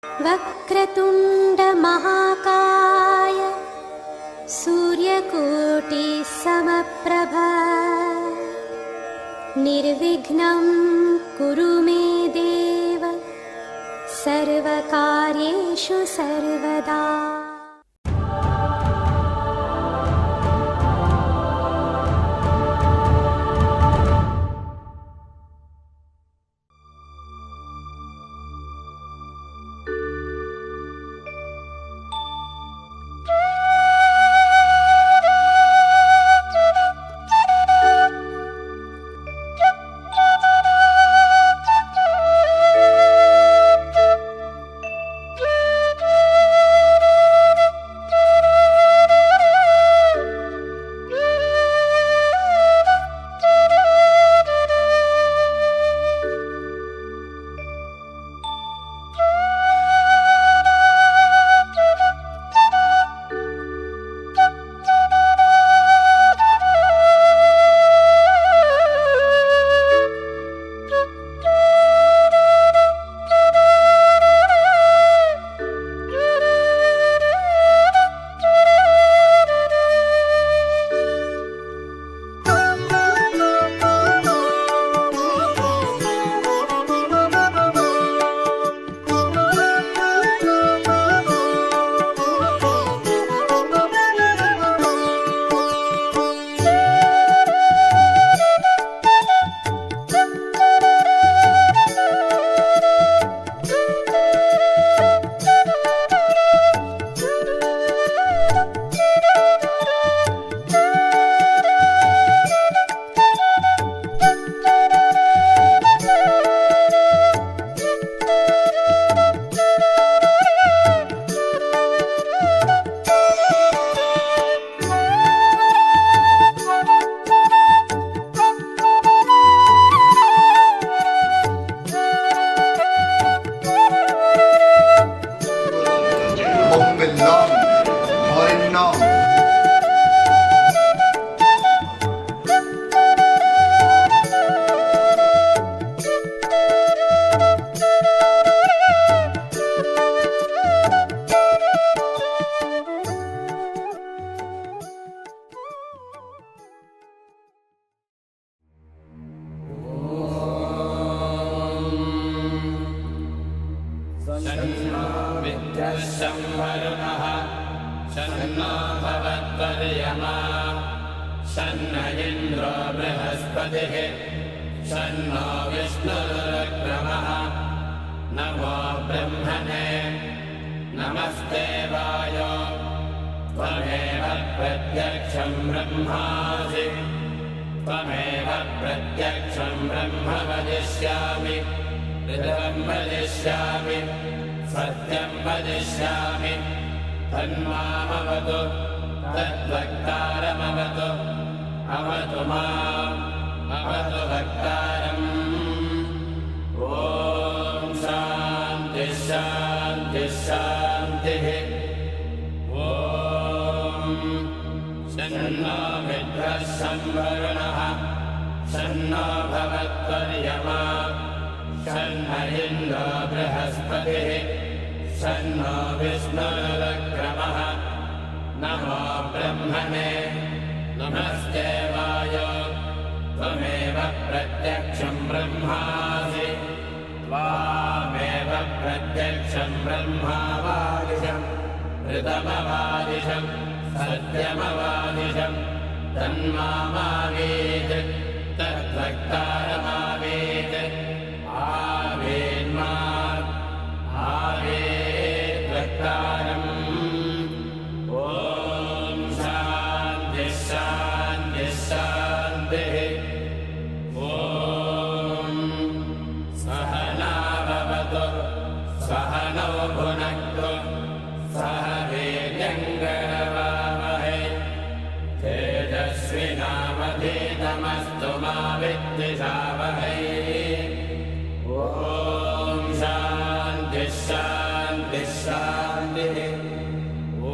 वक्रतुण्डमहाकाय सूर्यकोटिसमप्रभा निर्विघ्नं कुरु मे देव सर्वकार्येषु सर्वदा। शन्नो शन्नो भवत्वर्यमा शन्न इन्द्रो बृहस्पतिः शन्नो विष्णुरुक्रमः नमो ब्रह्मणे नमस्ते वायो त्वमेव प्रत्यक्षं ब्रह्मासि त्वमेव प्रत्यक्षं ब्रह्म वदिष्यामि ऋतं वदिष्यामि सत्यं वदिष्यामि तन्मामवतु तद्वक्तारमवतु अवतु माम् अवतु वक्तारम्। ॐ शान्तिः शान्तिः शान्तिः। ॐ शन्नो मित्रः संवरुणः शन्नो भवत्वर्यमा शन्न इन्द्रो बृहस्पतिः शन्नो विष्णुरुक्रमः नमो ब्रह्मणे नमस्ते वायो त्वमेव प्रत्यक्षं ब्रह्मासि त्वामेव प्रत्यक्षं ब्रह्मावादिशं ऋतमवादिशं सत्यमवादिशं तन्मामावेत् तद्वक्तारमावेत् आवेन्मा आवेद्वक्तारम्। ॐ शान्तिः शान्तिः शान्तिः। ॐ सहना भवतु सहनौ भुनक्तु सह वीर्यङ्करवावहै तेजस्विनावधीतमस्तु मा विद्विषावहै। ॐ शान्तिः शान्तिः शान्तिः। ॐ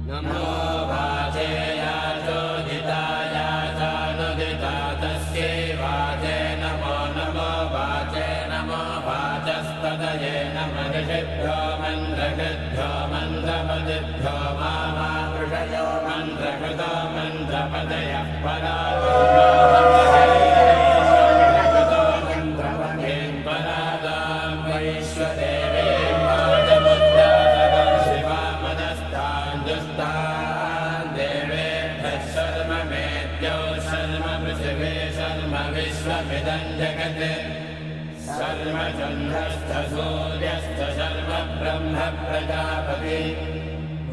नमो वाचे याचोदिताय चानुदिता तस्यै वाचे नमो नमो वाचे नमो वाच वनस्पतये नमः मन्त्रकृभ्यो मन्त्रपतिभ्यो मामावृषयो मन्त्रकृतो मन्त्रपतयः परातो मन्त्रपतीं परादां वैश्वदेवीं वाचमुद्रातकं शिवामनस्तां दुष्टान् देवेभ्यः शर्म मेद्यौ शर्म पृथिवे शर्म विश्वमिदं जगत् शर्म चन्द्रश्च सूर्यश्च शर्म ब्रह्म प्रजापति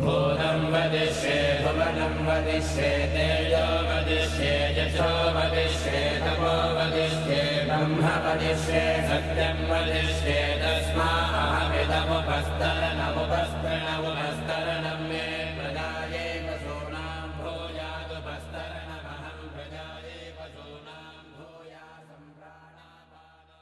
भूतं वदिष्ये भुवनं वदिष्ये तेजो वदिष्ये यशो वदिष्ये तपो वदिष्ये ब्रह्म वदिष्ये सत्यं वदिष्ये तस्माहमिदमुपस्तरणमुपस्तरणमुपस्तरणं मे प्रजाये पशूनां भूयादुपस्तरणमहं प्रजाये पशूनां भूया सम्प्राणापानो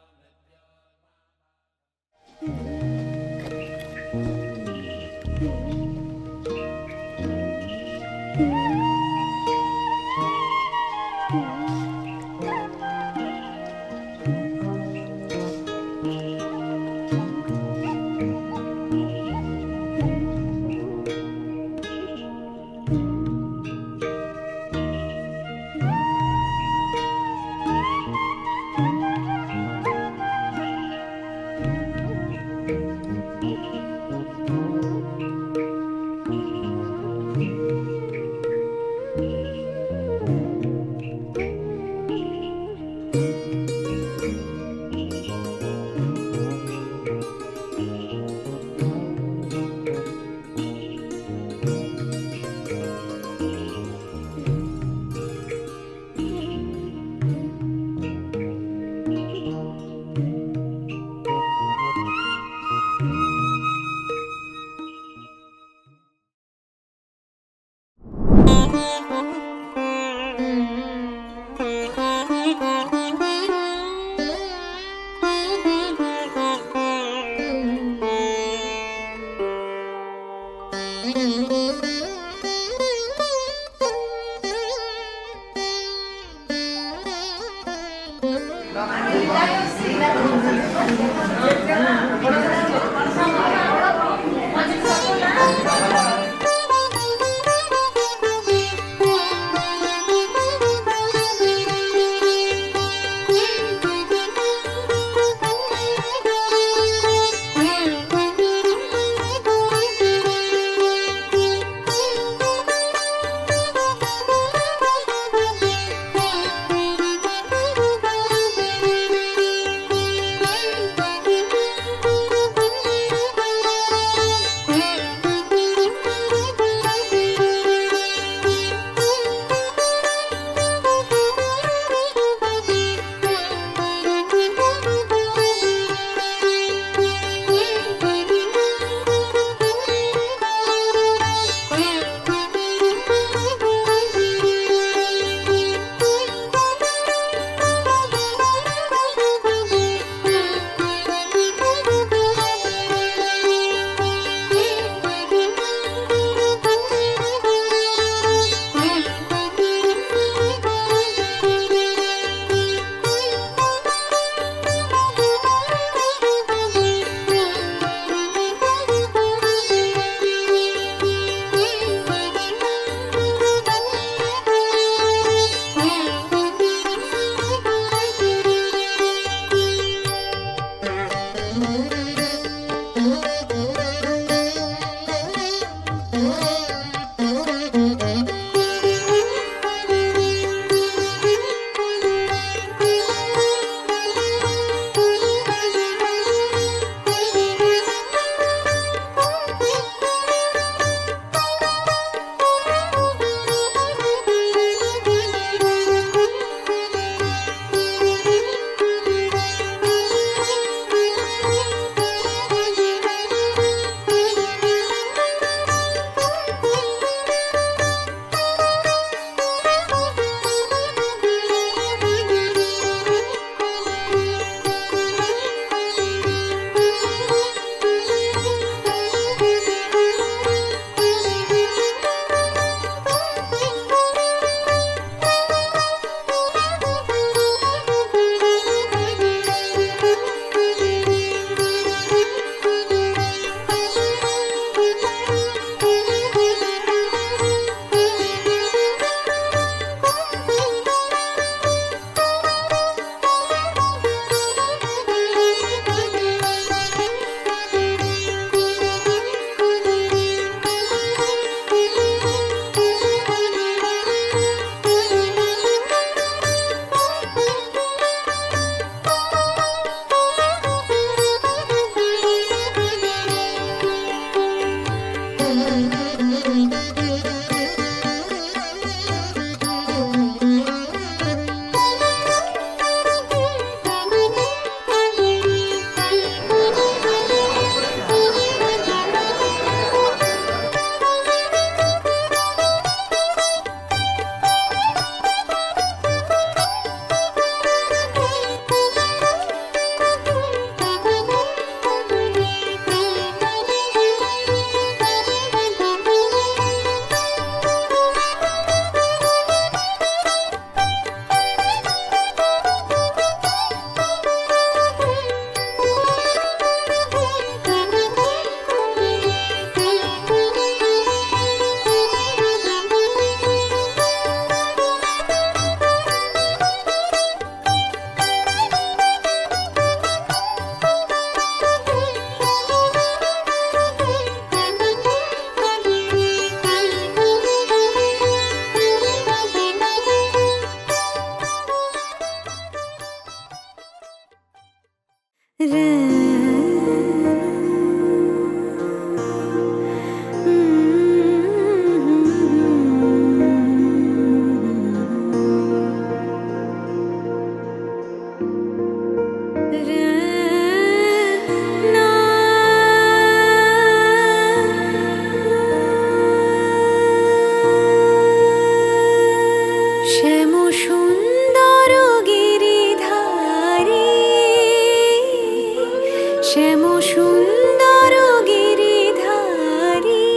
শ্যাম সুন্দর গিরিধারী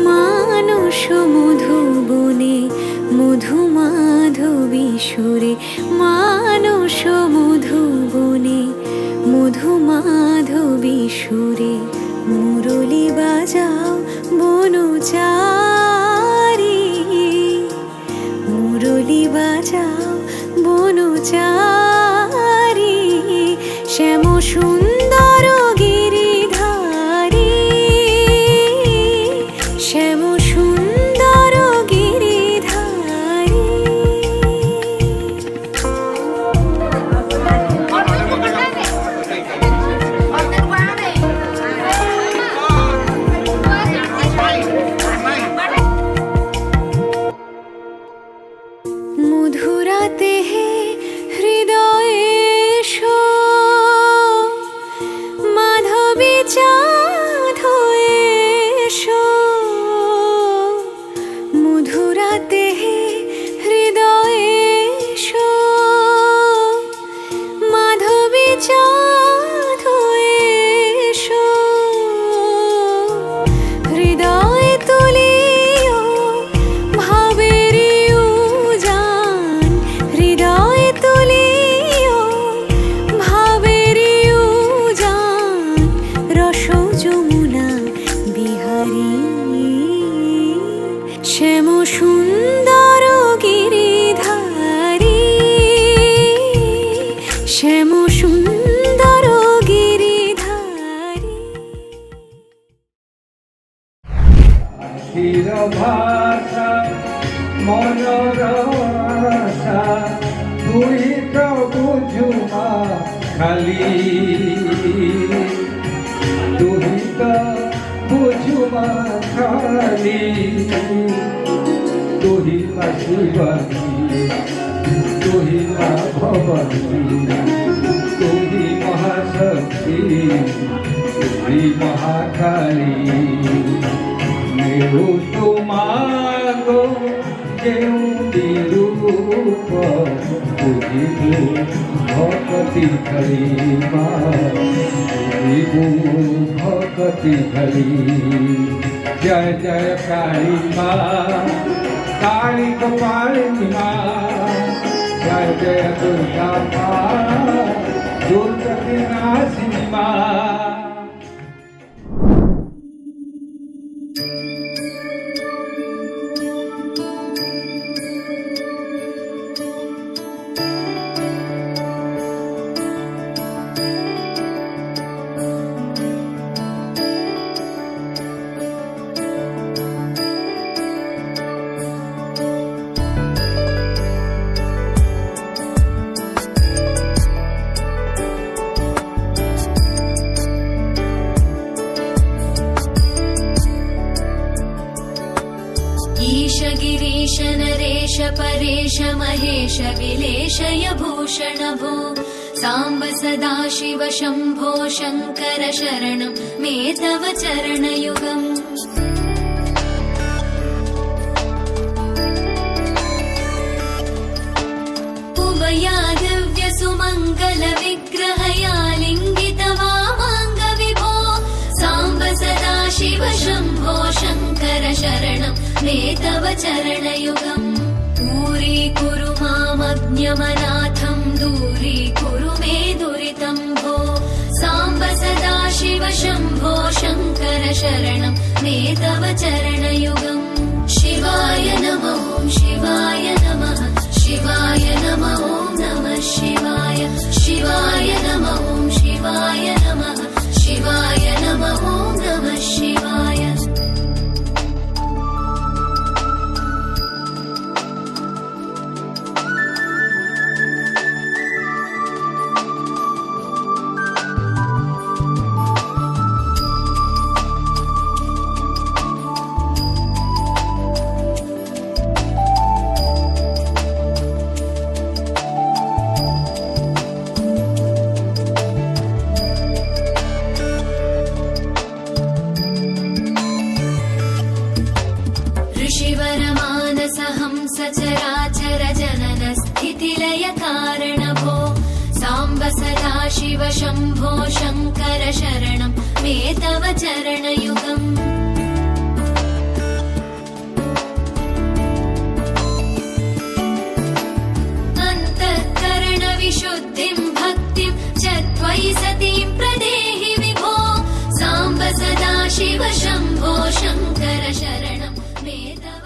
মানস মধুবনে মধু মাধবী সুরে মানস মধুবনে মধু মাধবী সুরে মুরলী বাজাও বনচারী মুরলী বাজাও বনচারী শ্যাম সুন্দর গিরিধারী শ্যাম সুন্দর গিরিধারী মধুরাতে হে হৃদয়ে এসো মাধবী চাঁদ হয়ে এসো মধুরাতে হে হৃদয়ে এসো মাধবী চাঁদ হয়ে এসো হৃদয় তুলিও ভাবের উজান হৃদয় তুলিও ভাবের উজান রস যমুনা বিহারী শ্যাম সুন্দর গিরিধারী শ্যাম সুন্দর গিরিধারী স্থির ভাষা মনর আশা তুই তো বুঝুমা খালি তুই তো বুঝুমা খালি তুই মা শিবানী তুই মা ভবানী তুই মহাশক্তি তুই মহাকালী মেরু তোমাগো কেউ নিরূপ বুঝিবু ভকতি ধরি মা বুঝিবু ভকতি ধরি জয় জয় কালী মা কালী গোপালিনী মা জয় জয় দুর্গা মা দুর্গতি নাশিনী মা ईश गिरीश नरेश परेश महेश विलेशय भूषण भो साम्ब सदा शिव शम्भो शङ्कर शरणं मे तव चरणयुगम् उभया दिव्य सुमङ्गल विग्रहया लिङ्गित वामाङ्ग विभो साम्ब सदा शिव शम्भो शङ्कर शरणं मे तव चरणयुगम् दूरीकुरु मामज्ञमनाथं दूरीकुरु मे दुरितं भो साम्ब सदा शिव शम्भो शङ्कर शरणं मे तव चरणयुगम् शिवाय नमः शिवाय नमः शिवाय नमः ॐ नमः शिवाय शिवाय नमः ॐ शिवाय नमः शिवाय नमः ॐ नमः शिवाय सदाशिव शम्भो शङ्कर शरणं मे तव चरणयुगम् अन्तःकरणविशुद्धिं भक्तिं च त्वयि सतीं प्रदेहि विभो साम्ब सदाशिव शम्भो शङ्कर शरणं मे तव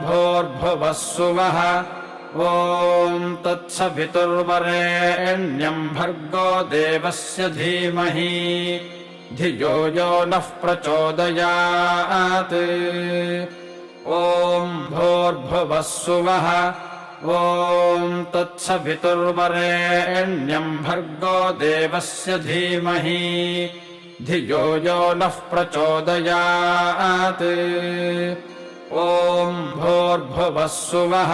भूर्भुवस्सुवः ॐ तत्सवितुर्वरेण्यं भर्गो देवस्य धीमहि धियो यो नः प्रचोदयात् ॐ भूर्भुवस्सुवः ॐ तत्सवितुर्वरेण्यं भर्गो देवस्य धीमहि धियो यो नः प्रचोदयात् ॐ भूर्भुवस्सुवः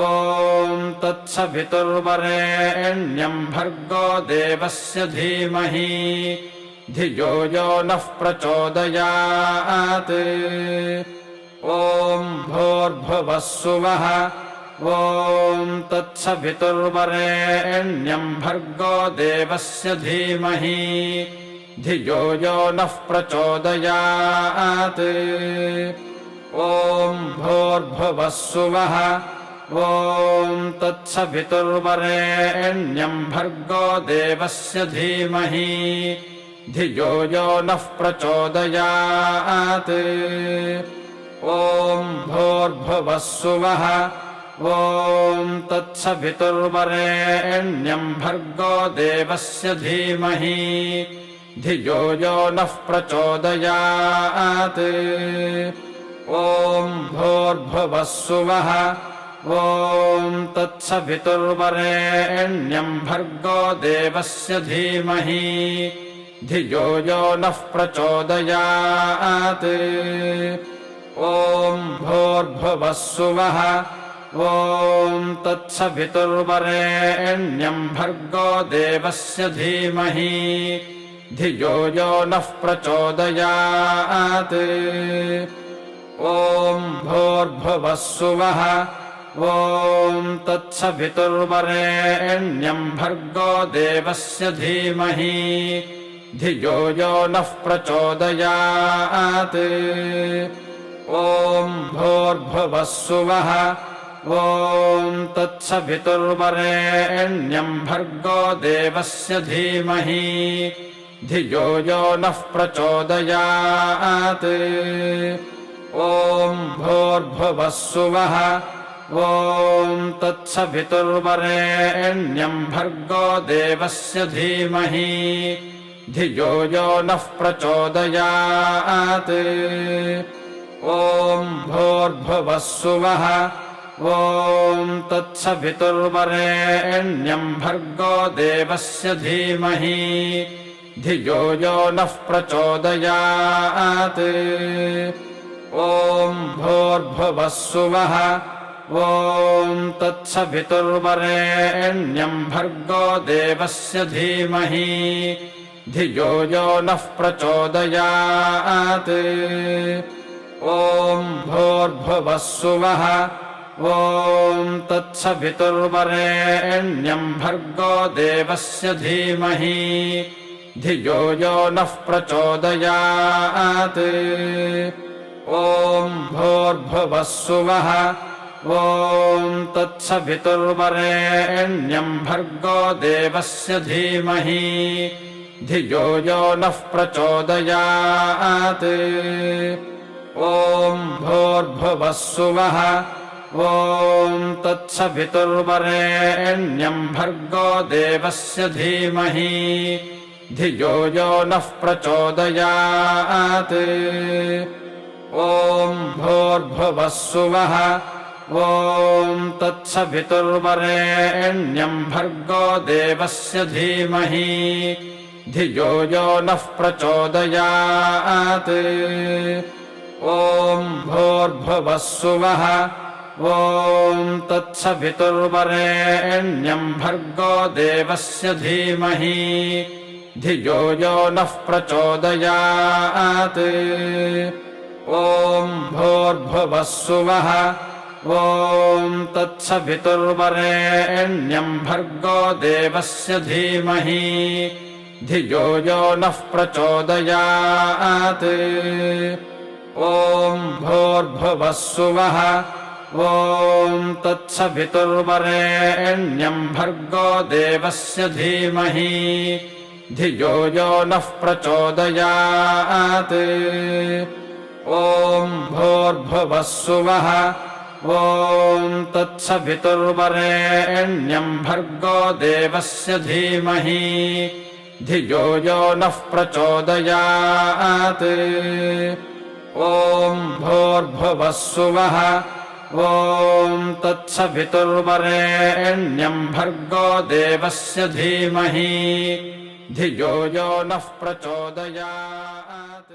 ॐ तत्सवितुर्वरेण्यं भर्गो देवस्य धीमहि धियो यो नः प्रचोदयात् ॐ भूर्भुवस्सुवः ॐ तत्सवितुर्वरेण्यं भर्गो देवस्य धीमहि धियो यो नः प्रचोदयात् ॐ भूर्भुवस्सुवः ॐ तत्सवितुर्वरेण्यं भर्गो देवस्य धीमहि धियो यो नः प्रचोदयात् ॐ भूर्भुवस्सुवः ॐ तत्सवितुर्वरेण्यं भर्गो देवस्य धीमहि धियो यो नः प्रचोदयात् ॐ भूर्भुवस्सुवः ॐ तत्सवितुर्वरेण्यं भर्गो देवस्य धीमहि धियो यो नः प्रचोदयात् ॐ भूर्भुवस्सुवः ॐ तत्सवितुर्वरेण्यं भर्गो देवस्य धीमहि धियो यो नः प्रचोदयात् ॐ भूर्भुवस्सुवः ॐ तत्सवितुर्वरेण्यं भर्गो देवस्य धीमहि धियो यो नः प्रचोदयात् ॐ भूर्भुवस्सुवः ॐ तत्सवितुर्वरेण्यम् भर्गो देवस्य धीमहि धियो यो नः प्रचोदयात् ॐ भूर्भुवः सुवः ॐ तत्सवितुर्वरेण्यम् भर्गो देवस्य धीमहि धियो यो नः प्रचोदयात् ॐ भूर्भुवः सुवः ॐ तत्सवितुर्वरेण्यम् भर्गो देवस्य धीमहि धियो यो नः प्रचोदयात् ॐ भूर्भुवः सुवः ॐ तत्सवितुर्वरेण्यम् भर्गो देवस्य धीमहि धियो यो नः प्रचोदयात् ॐ भूर्भुवः सुवः ॐ तत्सवितुर्वरेण्यम् भर्गो देवस्य धीमहि धियो यो नः प्रचोदयात् ॐ भूर्भुवः सुवः ॐ तत्सवितुर्वरेण्यम् भर्गो देवस्य धीमहि धियो यो नः प्रचोदयात् ॐ भूर्भुवः सुवः ॐ तत्सवितुर्वरेण्यम् भर्गो देवस्य धीमहि धियो यो नः प्रचोदयात् ॐ भूर्भुवः सुवः ॐ तत्सवितुर्वरेण्यम् भर्गो देवस्य धीमहि धियो यो नः प्रचोदयात् ॐ भूर्भुवः सुवः ॐ तत्सवितुर्वरेण्यम् भर्गो देवस्य धीमहि धियो यो नः प्रचोदयात् ॐ भूर्भुवः सुवः ॐ तत्सवितुर्वरेण्यम् भर्गो देवस्य धीमहि धियो यो नः प्रचोदयात् ॐ भूर्भुवः सुवः ॐ तत्सवितुर्वरेण्यम् भर्गो देवस्य धीमहि धियो यो नः प्रचोदयात् ॐ भूर्भुवः सुवः ॐ तत्सवितुर्वरेण्यम् भर्गो देवस्य धीमहि धियो यो नः प्रचोदयात् ॐ भूर्भुवः सुवः ॐ तत्सवितुर्वरेण्यम् भर्गो देवस्य धीमहि धियो यो नः प्रचोदयात्।